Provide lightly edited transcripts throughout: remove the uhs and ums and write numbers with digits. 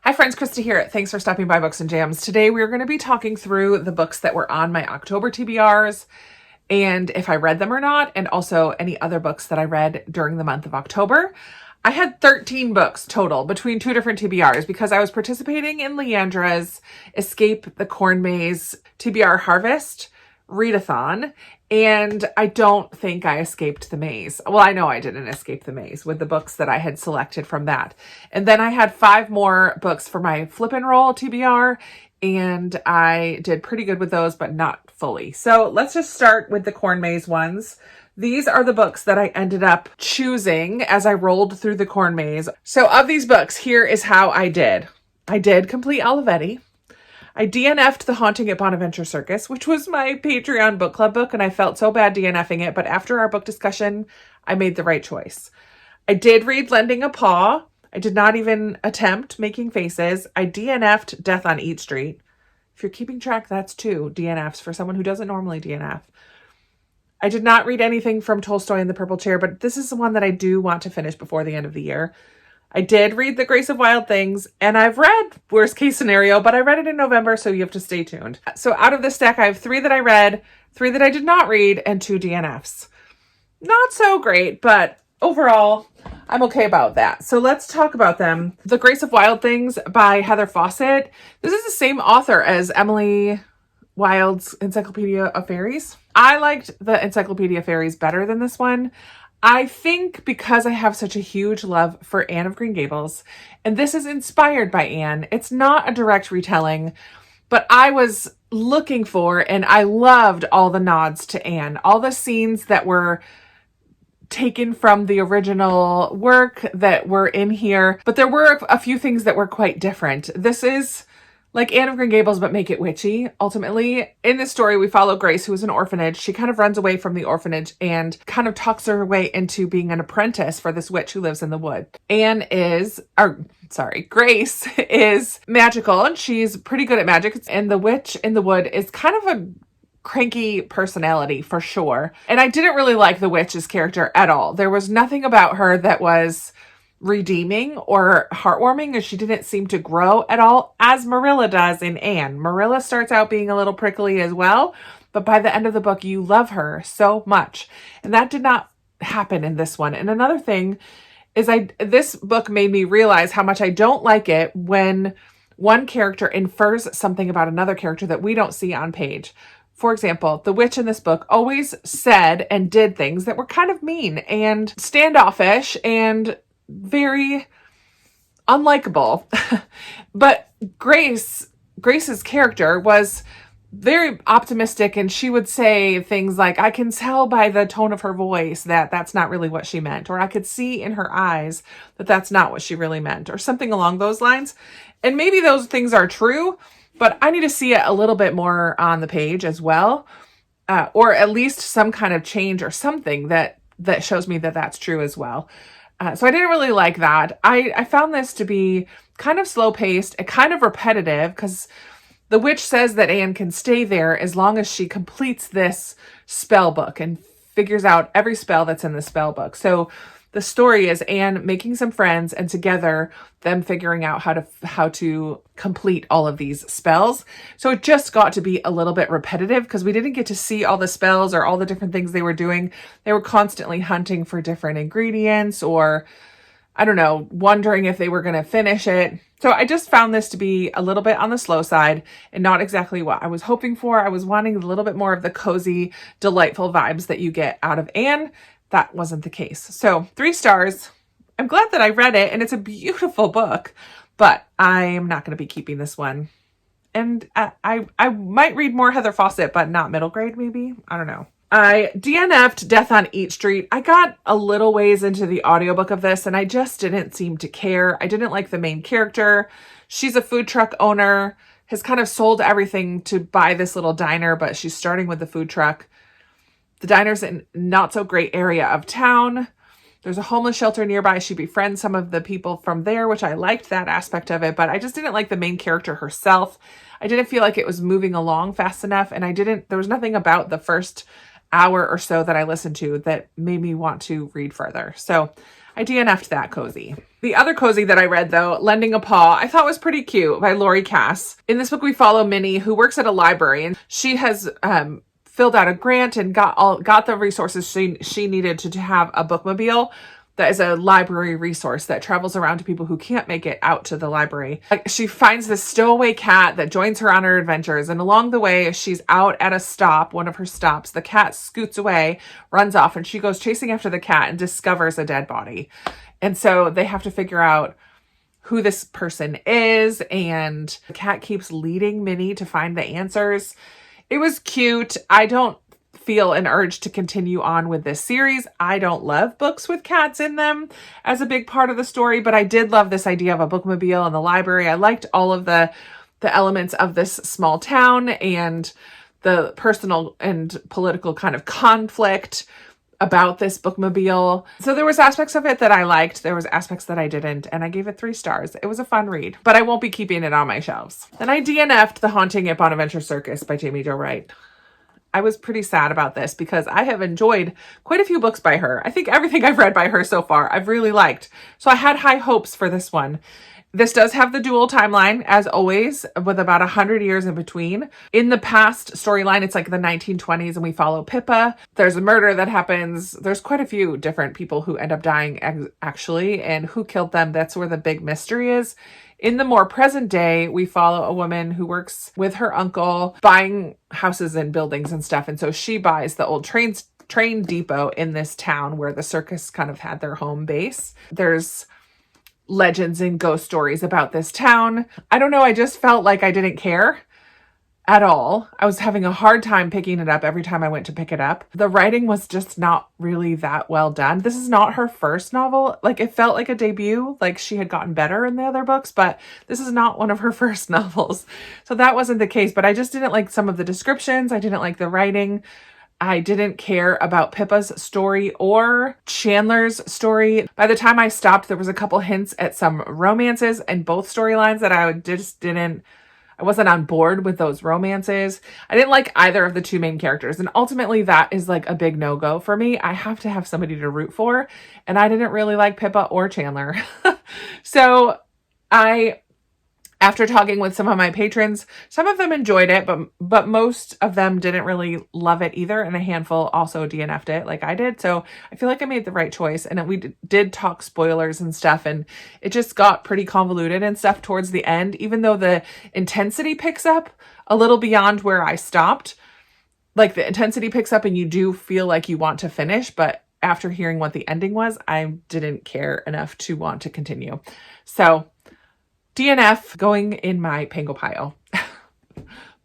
Hi friends, Krista here. Thanks for stopping by Books and Jams. Today we're going to be talking through the books that were on my October TBRs and if I read them or not, and also any other books that I read during the month of October. I had 13 books total between two different TBRs because I was participating in Leandra's Escape the Corn Maze TBR Harvest readathon, and I don't think I escaped the maze. Well, I know I didn't escape the maze with the books that I had selected from that. And then I had 5 more books for my FlipNRoll Tbr, and I did pretty good with those, but not fully. So let's just start with the Corn Maze ones. These are the books that I ended up choosing as I rolled through the Corn Maze. So of these books, here is how I did. I did complete Olivetti. I DNF'd The Haunting at Bonaventure Circus, which was my Patreon book club book, and I felt so bad DNFing it, but after our book discussion, I made the right choice. I did read Lending a Paw. I did not even attempt Making Faces. I DNF'd Death on Eat Street. If you're keeping track, that's 2 DNFs for someone who doesn't normally DNF. I did not read anything from Tolstoy and the Purple Chair, but this is the one that I do want to finish before the end of the year. I did read The Grace of Wild Things, and I've read Worst Case Scenario, but I read it in November, so you have to stay tuned. So out of this stack, I have 3 that I read, 3 that I did not read, and 2 DNFs. Not so great, but overall, I'm okay about that. So let's talk about them. The Grace of Wild Things by Heather Fawcett. This is the same author as Emily Wilde's Encyclopedia of Fairies. I liked the Encyclopedia of Fairies better than this one. I think because I have such a huge love for Anne of Green Gables, and this is inspired by Anne. It's not a direct retelling, but I was looking for, and I loved all the nods to Anne, all the scenes that were taken from the original work that were in here, but there were a few things that were quite different. This is like Anne of Green Gables, but make it witchy. Ultimately, in this story, we follow Grace, who is an orphanage. She kind of runs away from the orphanage and kind of talks her way into being an apprentice for this witch who lives in the wood. Grace is magical, and she's pretty good at magic. And the witch in the wood is kind of a cranky personality for sure. And I didn't really like the witch's character at all. There was nothing about her that was redeeming or heartwarming, and she didn't seem to grow at all, as Marilla does in Anne. Marilla starts out being a little prickly as well, but by the end of the book, you love her so much. And that did not happen in this one. And another thing is this book made me realize how much I don't like it when one character infers something about another character that we don't see on page. For example, the witch in this book always said and did things that were kind of mean and standoffish and very unlikable. But Grace's character was very optimistic, and she would say things like, I can tell by the tone of her voice that that's not really what she meant, or I could see in her eyes that that's not what she really meant, or something along those lines. And maybe those things are true, but I need to see it a little bit more on the page as well, or at least some kind of change or something that shows me that that's true as well. So I didn't really like that. I found this to be kind of slow-paced and kind of repetitive, because the witch says that Anne can stay there as long as she completes this spell book and figures out every spell that's in the spell book. So the story is Anne making some friends, and together them figuring out how to complete all of these spells. So it just got to be a little bit repetitive because we didn't get to see all the spells or all the different things they were doing. They were constantly hunting for different ingredients, or I don't know, wondering if they were going to finish it. So I just found this to be a little bit on the slow side and not exactly what I was hoping for. I was wanting a little bit more of the cozy, delightful vibes that you get out of Anne. That wasn't the case. So 3 stars. I'm glad that I read it, and it's a beautiful book, but I'm not going to be keeping this one. And I might read more Heather Fawcett, but not middle grade maybe. I don't know. I DNF'd Death on Eat Street. I got a little ways into the audiobook of this, and I just didn't seem to care. I didn't like the main character. She's a food truck owner, has kind of sold everything to buy this little diner, but she's starting with the food truck. The diner's in a not so great area of town. There's a homeless shelter nearby. She befriends some of the people from there, which I liked that aspect of it, but I just didn't like the main character herself. I didn't feel like it was moving along fast enough, and there was nothing about the first hour or so that I listened to that made me want to read further. So I DNF'd that cozy. The other cozy that I read, though, Lending a Paw, I thought was pretty cute, by Lori Cass. In this book, we follow Minnie, who works at a library, and she has filled out a grant and got the resources she needed to have a bookmobile that is a library resource that travels around to people who can't make it out to the library. She finds this stowaway cat that joins her on her adventures, and along the way, she's out at a stop, one of her stops. The cat scoots away, runs off, and she goes chasing after the cat and discovers a dead body. And so they have to figure out who this person is, and the cat keeps leading Minnie to find the answers. It was cute. I don't feel an urge to continue on with this series. I don't love books with cats in them as a big part of the story, but I did love this idea of a bookmobile in the library. I liked all of the elements of this small town and the personal and political kind of conflict about this bookmobile. So there was aspects of it that I liked. There was aspects that I didn't, and I gave it 3 stars. It was a fun read, but I won't be keeping it on my shelves. Then I DNF'd The Haunting at Bonaventure Circus by Jamie Jo Wright. I was pretty sad about this because I have enjoyed quite a few books by her. I think everything I've read by her so far, I've really liked. So I had high hopes for this one. This does have the dual timeline, as always, with about 100 years in between. In the past storyline, it's like the 1920s, and we follow Pippa. There's a murder that happens. There's quite a few different people who end up dying, actually, and who killed them. That's where the big mystery is. In the more present day, we follow a woman who works with her uncle buying houses and buildings and stuff. And so she buys the old train depot in this town where the circus kind of had their home base. There's legends and ghost stories about this town. I don't know. I just felt like I didn't care at all. I was having a hard time picking it up every time I went to pick it up. The writing was just not really that well done. This is not her first novel. Like, it felt like a debut, like she had gotten better in the other books, but this is not one of her first novels. So that wasn't the case, but I just didn't like some of the descriptions. I didn't like the writing. I didn't care about Pippa's story or Chandler's story. By the time I stopped, there was a couple hints at some romances in both storylines that I wasn't on board with those romances. I didn't like either of the 2 main characters. And ultimately that is like a big no-go for me. I have to have somebody to root for. And I didn't really like Pippa or Chandler. So after talking with some of my patrons, some of them enjoyed it, but most of them didn't really love it either. And a handful also DNF'd it like I did. So I feel like I made the right choice. And we did talk spoilers and stuff, and it just got pretty convoluted and stuff towards the end, even though the intensity picks up a little beyond where I stopped. Like, the intensity picks up and you do feel like you want to finish, but after hearing what the ending was, I didn't care enough to want to continue. So DNF going in my Pango pile.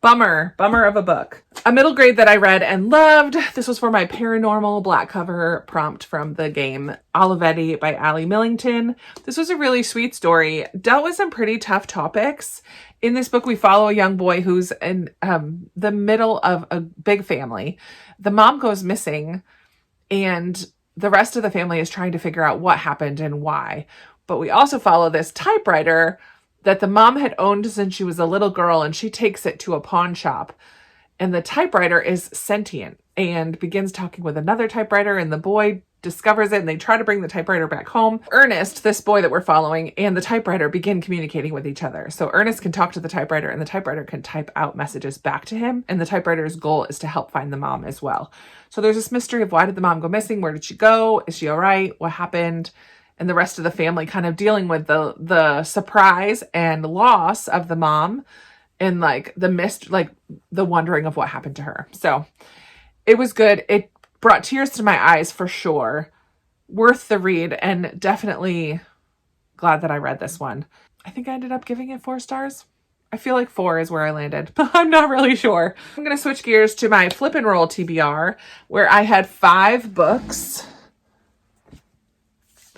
Bummer of a book. A middle grade that I read and loved. This was for my paranormal black cover prompt from the game Olivetti by Allie Millington. This was a really sweet story. Dealt with some pretty tough topics. In this book, we follow a young boy who's in the middle of a big family. The mom goes missing, and the rest of the family is trying to figure out what happened and why. But we also follow this typewriter that the mom had owned since she was a little girl, and she takes it to a pawn shop. And the typewriter is sentient and begins talking with another typewriter, and the boy discovers it, and they try to bring the typewriter back home. Ernest, this boy that we're following, and the typewriter begin communicating with each other. So Ernest can talk to the typewriter, and the typewriter can type out messages back to him, and the typewriter's goal is to help find the mom as well. So there's this mystery of, why did the mom go missing? Where did she go? Is she all right? What happened? And the rest of the family kind of dealing with the surprise and loss of the mom, and like the wondering of what happened to her. So it was good. It brought tears to my eyes for sure. Worth the read, and definitely glad that I read this one. I think I ended up giving it 4 stars. I feel like 4 is where I landed, but I'm not really sure. I'm going to switch gears to my FlipNRoll Tbr, where I had 5 books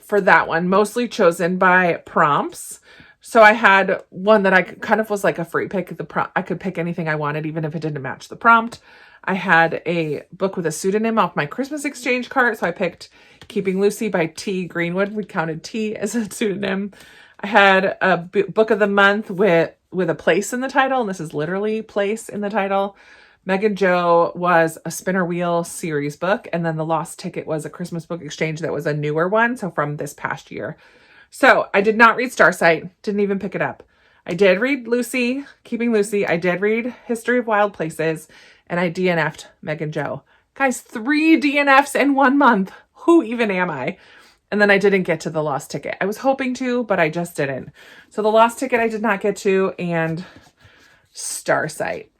for that one, mostly chosen by prompts. So I had one that I kind of was like a free pick. I could pick anything I wanted, even if it didn't match the prompt. I had a book with a pseudonym off my Christmas exchange cart. So I picked Keeping Lucy by T. Greenwood. We counted T as a pseudonym. I had a book of the month with a place in the title. And this is literally place in the title, Meg and Joe was a spinner wheel series book. And then The Lost Ticket was a Christmas book exchange that was a newer one. So from this past year. So I did not read Starsight. Didn't even pick it up. I did read Lucy, Keeping Lucy. I did read History of Wild Places. And I DNF'd Meg and Joe. Guys, 3 DNFs in 1 month. Who even am I? And then I didn't get to The Lost Ticket. I was hoping to, but I just didn't. So The Lost Ticket I did not get to, and Starsight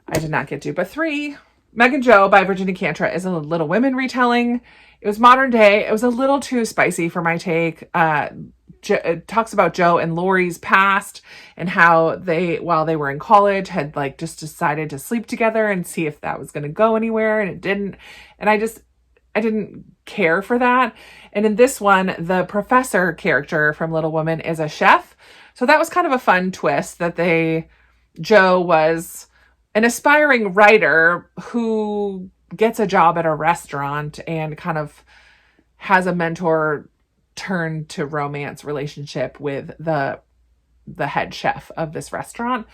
I did not get to. But 3, Meg and Joe by Virginia Cantra is a Little Women retelling. It was modern day. It was a little too spicy for my take. It talks about Joe and Lori's past and how they, while they were in college, had like just decided to sleep together and see if that was going to go anywhere, and it didn't. And I didn't care for that. And in this one, the professor character from Little Women is a chef. So that was kind of a fun twist that Joe was an aspiring writer who gets a job at a restaurant and kind of has a mentor turn to romance relationship with the head chef of this restaurant.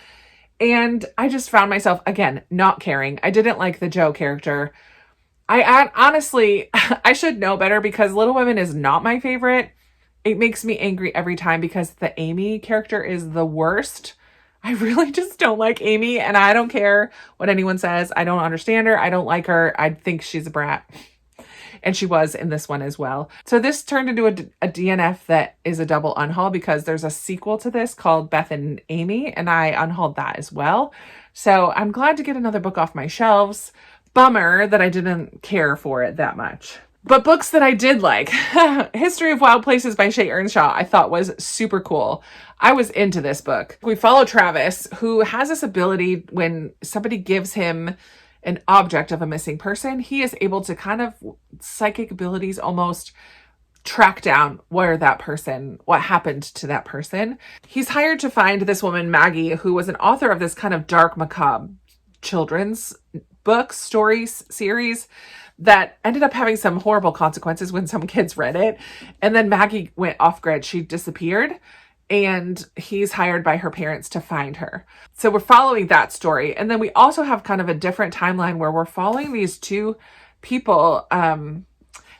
And I just found myself, again, not caring. I didn't like the Joe character. I honestly, I should know better because Little Women is not my favorite. It makes me angry every time because the Amy character is the worst. I really just don't like Amy, and I don't care what anyone says. I don't understand her. I don't like her. I think she's a brat. And she was in this one as well. So this turned into a DNF that is a double unhaul because there's a sequel to this called Beth and Amy, and I unhauled that as well. So I'm glad to get another book off my shelves. Bummer that I didn't care for it that much. But books that I did like. History of Wild Places by Shay Earnshaw I thought was super cool. I was into this book. We follow Travis, who has this ability when somebody gives him an object of a missing person, he is able to kind of psychic abilities almost track down what happened to that person. He's hired to find this woman, Maggie, who was an author of this kind of dark, macabre children's book stories series that ended up having some horrible consequences when some kids read it. And then Maggie went off grid. She disappeared. And he's hired by her parents to find her. So we're following that story. And then we also have kind of a different timeline where we're following these 2 people.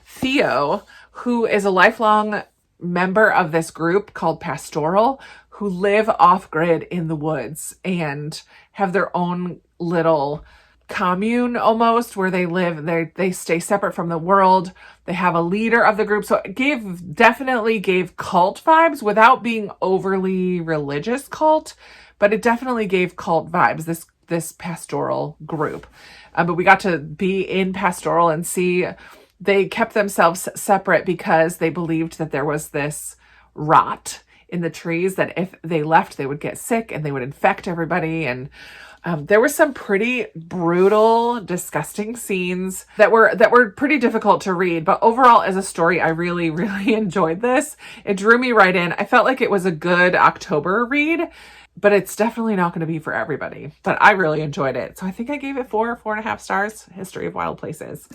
Theo, who is a lifelong member of this group called Pastoral, who live off grid in the woods and have their own little commune almost where they live. They stay separate from the world. They have a leader of the group. So it definitely gave cult vibes without being overly religious cult, but it definitely gave cult vibes, this pastoral group. But we got to be in Pastoral and see they kept themselves separate because they believed that there was this rot in the trees that if they left, they would get sick and they would infect everybody. And there were some pretty brutal, disgusting scenes that were pretty difficult to read. But overall, as a story, I really, really enjoyed this. It drew me right in. I felt like it was a good October read, but it's definitely not going to be for everybody. But I really enjoyed it. So I think I gave it 4.5 stars. History of Wild Places.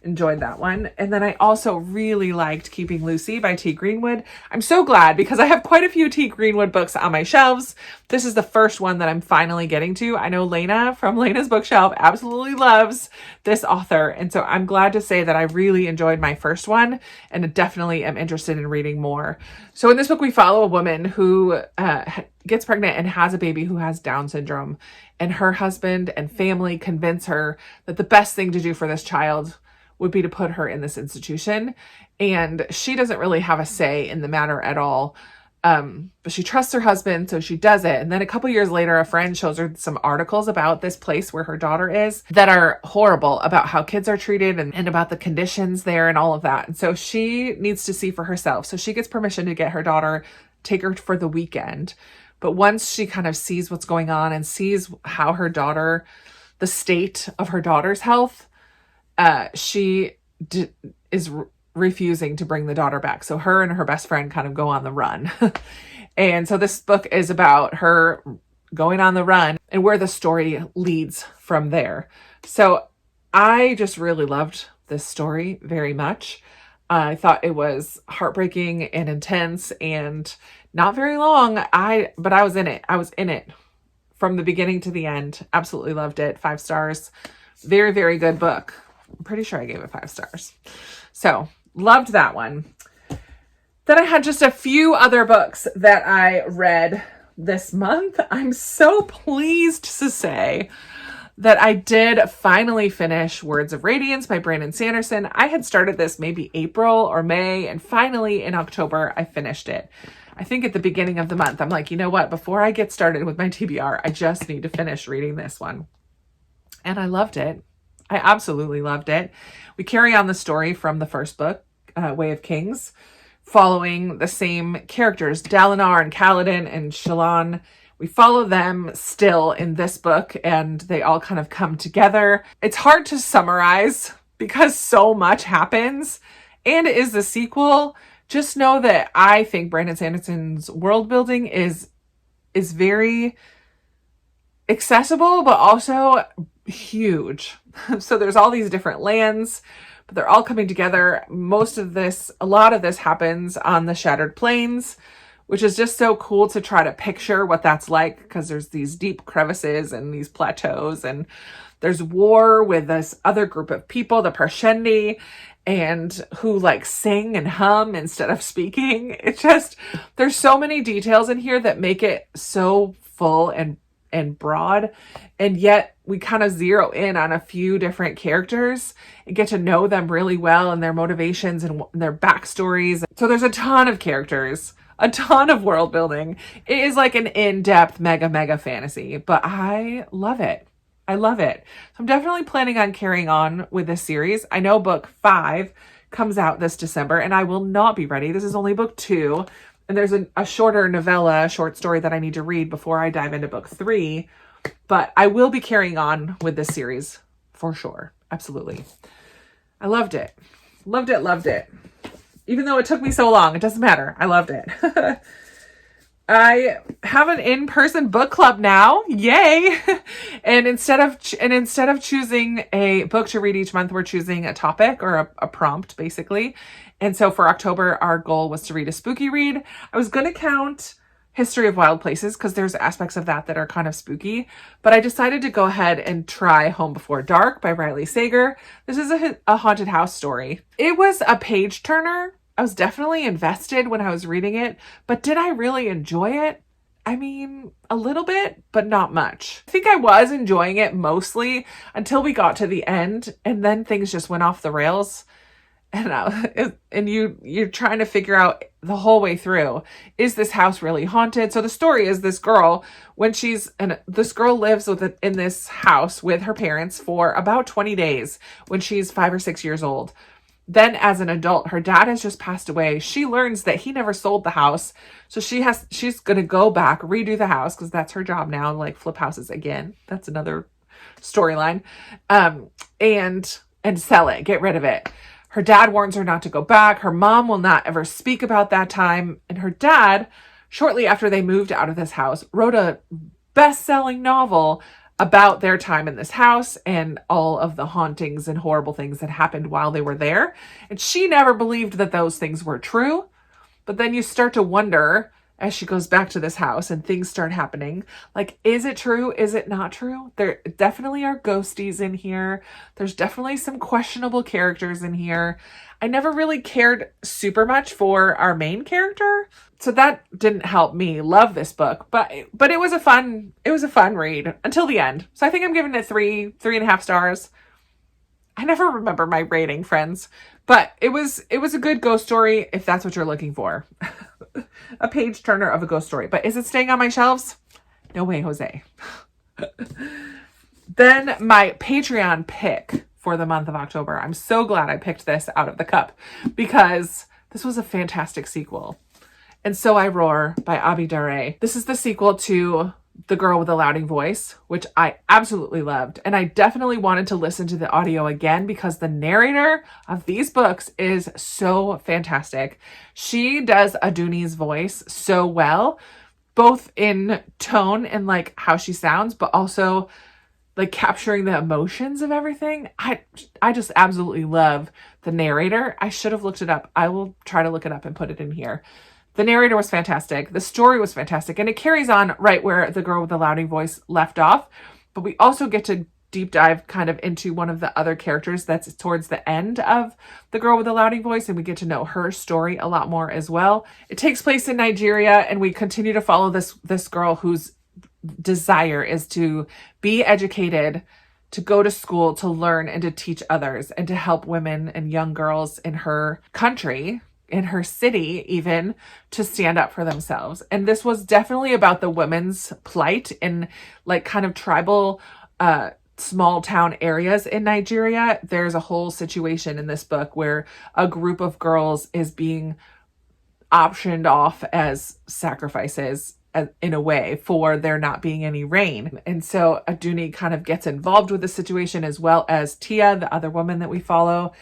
Enjoyed that one. And then I also really liked Keeping Lucy by T. Greenwood. I'm so glad because I have quite a few T. Greenwood books on my shelves. This is the first one that I'm finally getting to. I know Lena from Lena's Bookshelf absolutely loves this author. And so I'm glad to say that I really enjoyed my first one and definitely am interested in reading more. So in this book, we follow a woman who gets pregnant and has a baby who has Down syndrome. And her husband and family convince her that the best thing to do for this child would be to put her in this institution. And she doesn't really have a say in the matter at all. But she trusts her husband, so she does it. And then a couple years later, a friend shows her some articles about this place where her daughter is that are horrible about how kids are treated and about the conditions there and all of that. And so she needs to see for herself. So she gets permission to get her daughter, take her for the weekend. But once she kind of sees what's going on and sees how the state of her daughter's health, she is refusing to bring the daughter back. So her and her best friend kind of go on the run. And so this book is about her going on the run and where the story leads from there. So I just really loved this story very much. I thought it was heartbreaking and intense and not very long. But I was in it. I was in it from the beginning to the end. Absolutely loved it. 5 stars. Very, very good book. I'm pretty sure I gave it 5 stars. So loved that one. Then I had just a few other books that I read this month. I'm so pleased to say that I did finally finish Words of Radiance by Brandon Sanderson. I had started this maybe April or May, and finally in October, I finished it. I think at the beginning of the month, I'm like, you know what? Before I get started with my TBR, I just need to finish reading this one. And I loved it. I absolutely loved it. We carry on the story from the first book, Way of Kings, following the same characters, Dalinar and Kaladin and Shallan. We follow them still in this book, and they all kind of come together. It's hard to summarize because so much happens, and it is the sequel. Just know that I think Brandon Sanderson's world building is very accessible, but also huge. So there's all these different lands, but they're all coming together. A lot of this happens on the Shattered Plains, which is just so cool to try to picture what that's like, because there's these deep crevices and these plateaus, and there's war with this other group of people, the Parshendi, and who like sing and hum instead of speaking. It's just, there's so many details in here that make it so full and broad, and yet we kind of zero in on a few different characters and get to know them really well and their motivations and their backstories. So there's a ton of characters, a ton of world building. It is like an in-depth mega fantasy, but I love it. I love it. So I'm definitely planning on carrying on with this series. I know book 5 comes out this December, and I will not be ready. This is only book 2. And there's a shorter novella, short story that I need to read before I dive into book 3. But I will be carrying on with this series for sure. Absolutely. I loved it. Loved it, loved it. Even though it took me so long, it doesn't matter. I loved it. I have an in-person book club now. Yay. And instead of choosing a book to read each month, we're choosing a topic or a prompt, basically. And so for October, our goal was to read a spooky read. I was going to count History of Wild Places because there's aspects of that are kind of spooky, but I decided to go ahead and try Home Before Dark by Riley Sager. This is a haunted house story. It was a page turner. I was definitely invested when I was reading it, but did I really enjoy it? I mean, a little bit, but not much. I think I was enjoying it mostly until we got to the end, and then things just went off the rails. And you're trying to figure out the whole way through, is this house really haunted? So the story is this girl, this girl lives in this house with her parents for about 20 days when she's 5 or 6 years old. Then as an adult, her dad has just passed away. She learns that he never sold the house. So she's going to go back, redo the house, because that's her job now, like flip houses again. That's another storyline. And sell it, get rid of it. Her dad warns her not to go back. Her mom will not ever speak about that time. And her dad, shortly after they moved out of this house, wrote a best-selling novel about their time in this house and all of the hauntings and horrible things that happened while they were there. And she never believed that those things were true. But then you start to wonder, as she goes back to this house and things start happening, like, is it true? Is it not true? There definitely are ghosties in here. There's definitely some questionable characters in here. I never really cared super much for our main character, so that didn't help me love this book. But it was a fun read until the end. So I think I'm giving it 3.5 stars. I never remember my rating, friends, but it was a good ghost story if that's what you're looking for. A page turner of a ghost story. But is it staying on my shelves? No way, Jose. Then my Patreon pick for the month of October. I'm so glad I picked this out of the cup because this was a fantastic sequel. And So I Roar by Abi Dare. This is the sequel to The Girl with the Louding Voice, which I absolutely loved. And I definitely wanted to listen to the audio again because the narrator of these books is so fantastic. She does Aduni's voice so well, both in tone and like how she sounds, but also like capturing the emotions of everything. I just absolutely love the narrator. I should have looked it up. I will try to look it up and put it in here. The narrator was fantastic. The story was fantastic. And it carries on right where the girl with the louding voice left off. But we also get to deep dive kind of into one of the other characters that's towards the end of the girl with the louding voice, and we get to know her story a lot more as well. It takes place in Nigeria, and we continue to follow this girl whose desire is to be educated, to go to school, to learn and to teach others, and to help women and young girls in her country, in her city even, to stand up for themselves. And this was definitely about the women's plight in like kind of tribal small town areas in Nigeria. There's a whole situation in this book where a group of girls is being optioned off as sacrifices in a way for there not being any rain. And so Aduni kind of gets involved with the situation, as well as Tia, the other woman that we follow.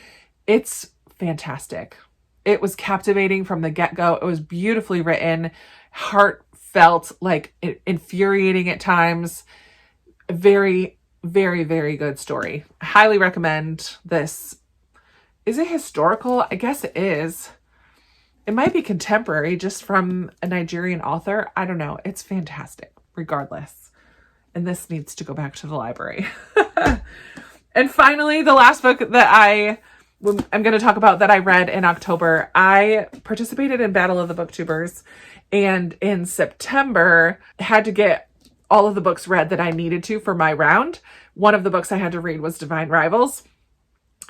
It's fantastic. It was captivating from the get-go. It was beautifully written, heartfelt, like infuriating at times. Very, very, very good story. I highly recommend this. Is it historical? I guess it is. It might be contemporary, just from a Nigerian author. I don't know. It's fantastic, regardless. And this needs to go back to the library. And finally, the last book that I'm going to talk about that I read in October. I participated in Battle of the Booktubers, and in September had to get all of the books read that I needed to for my round. One of the books I had to read was Divine Rivals.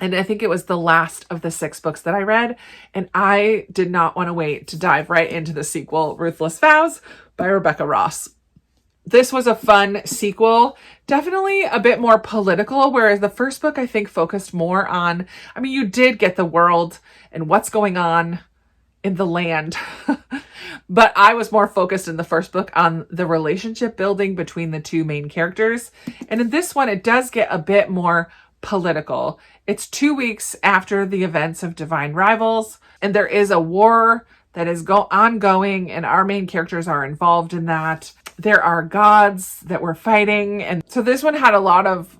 And I think it was the last of the 6 books that I read. And I did not want to wait to dive right into the sequel, Ruthless Vows by Rebecca Ross. This was a fun sequel, definitely a bit more political, whereas the first book I think focused more on, I mean, you did get the world and what's going on in the land. But I was more focused in the first book on the relationship building between the two main characters. And in this one, it does get a bit more political. It's 2 weeks after the events of Divine Rivals, and there is a war that is ongoing, and our main characters are involved in that. There are gods that we're fighting. And so this one had a lot of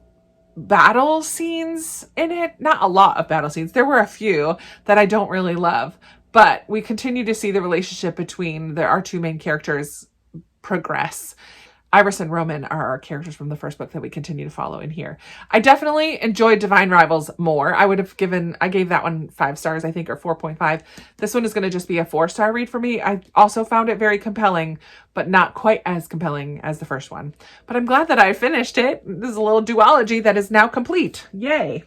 battle scenes in it. Not a lot of battle scenes. There were a few that I don't really love. But we continue to see the relationship between our two main characters progress. Iris and Roman are our characters from the first book that we continue to follow in here. I definitely enjoyed Divine Rivals more. I gave that one 5 stars, I think, or 4.5. This one is going to just be a 4-star read for me. I also found it very compelling, but not quite as compelling as the first one. But I'm glad that I finished it. This is a little duology that is now complete. Yay.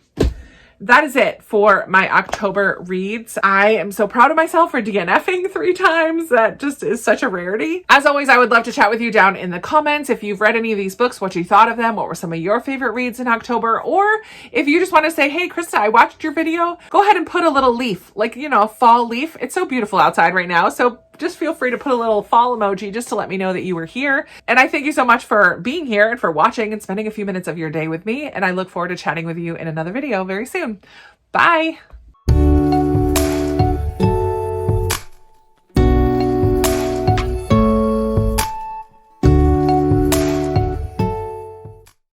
That is it for my October reads. I am so proud of myself for DNFing 3 times. That just is such a rarity. As always, I would love to chat with you down in the comments. If you've read any of these books, what you thought of them, what were some of your favorite reads in October, or if you just want to say, hey, Krista, I watched your video, go ahead and put a little leaf, like, a fall leaf. It's so beautiful outside right now. So just feel free to put a little fall emoji just to let me know that you were here. And I thank you so much for being here and for watching and spending a few minutes of your day with me. And I look forward to chatting with you in another video very soon. Bye.